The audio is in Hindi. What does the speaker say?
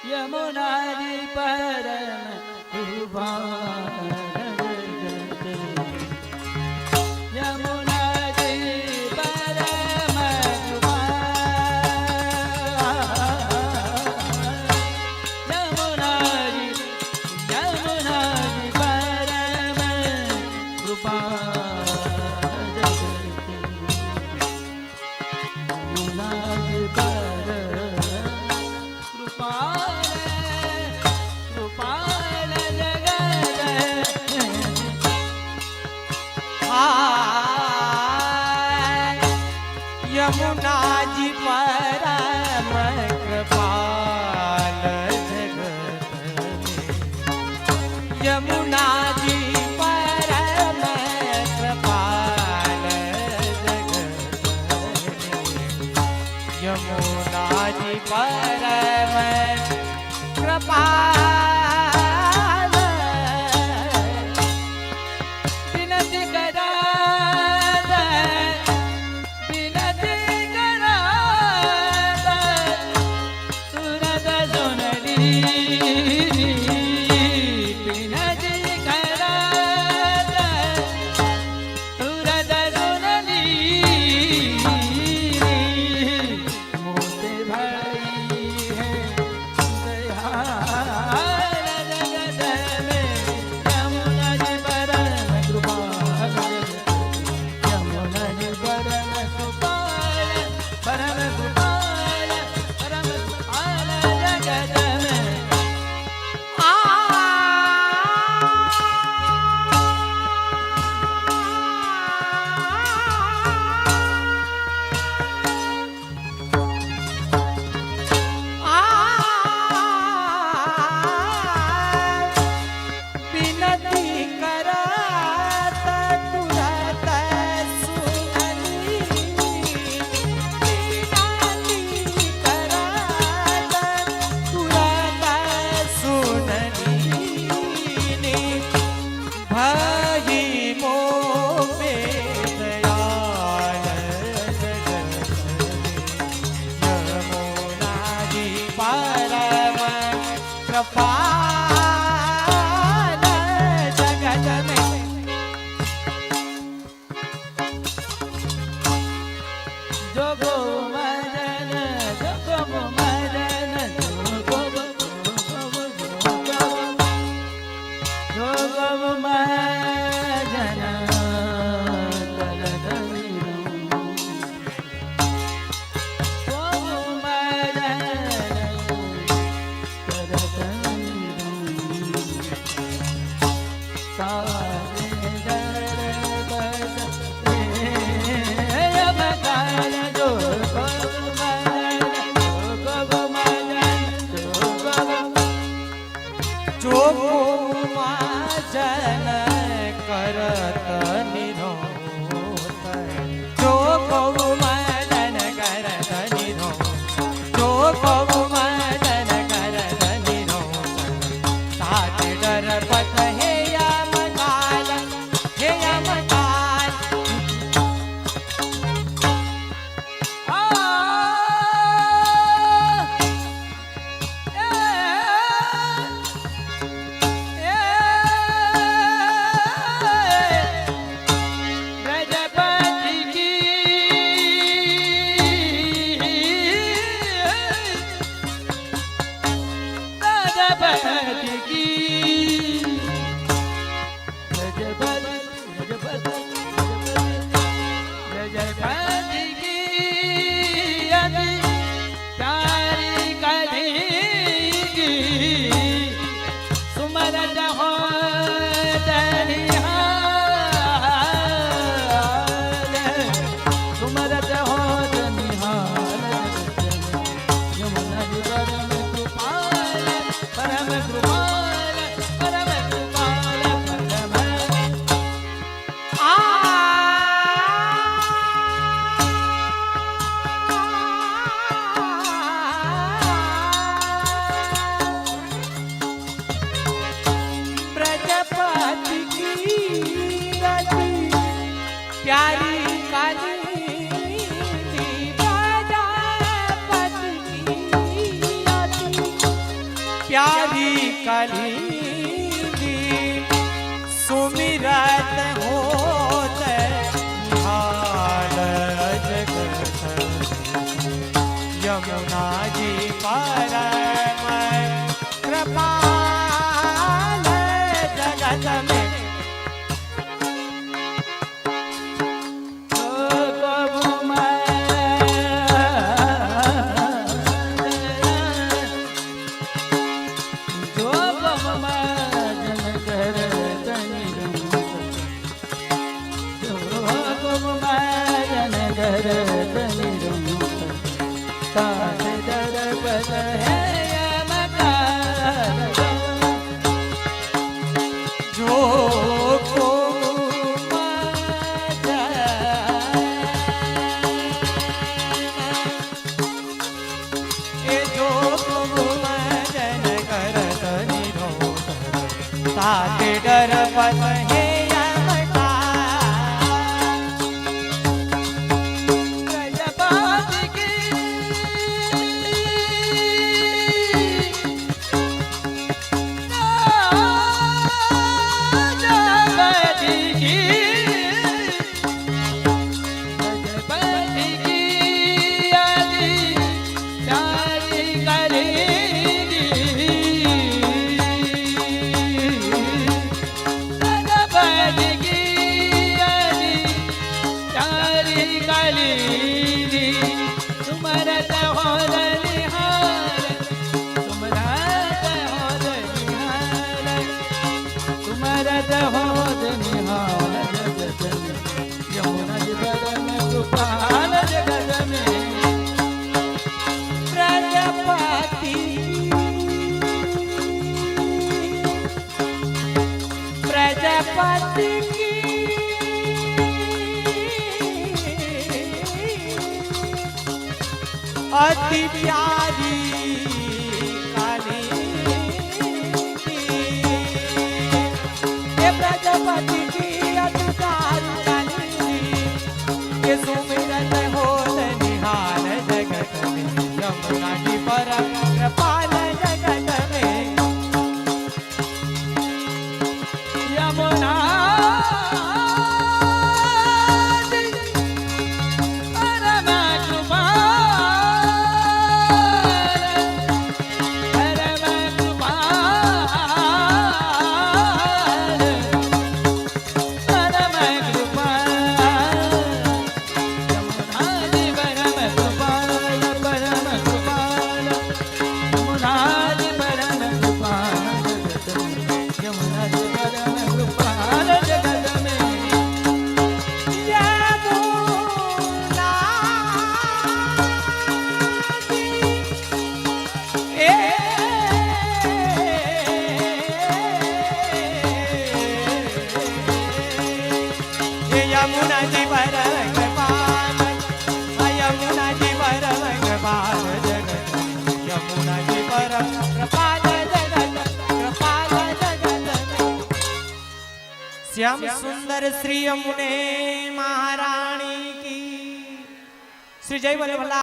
यमुनाजी परम कृपा यमुनाजी परम कृपा यमुनाजी यमुनाजी परम कृपा यमुनाजी परम कृपाल कृपाल जगत यमुना जी परम कृपाल जगत में यमुना जी परम कृपाल जगत में यमुना जी परम कृपाल विनती करा विनती करा तुरंत सुनली विनती करा तुरंत सुनली मोते भाई है दयाल जगत में यमुना जी परम कृपाल यमुना जी परम कृपाल परम कृपाल परम कृपाल जगत में विनती करत तुरत सुनली विनती करत तुरत सुनली भई मोहे दयाल जगत यमुना जी परम कृपाल जगत में जोगो मदन जोगो मदन जोगो जोगो मदन जोगो मदन प्यारी कली सुमिरत होत निहाल जगत यमुना जी परम कृपाल जगत में ताते डर पत है यमका प्रजापति की प्रजापति की अति प्यारी काली ये प्रजापति की अति प्यारी काली ये सुमिरत होत निहाल जगत में यमुना जी परम कृपाल जगत में यमुना यमुना जी परम कृपाल यमुना जी परम कृपाल जगत यमुना जी परम कृपाल जगत कृपाल जगत श्याम सुंदर श्री यमुने महारानी की श्री जय बोले भला।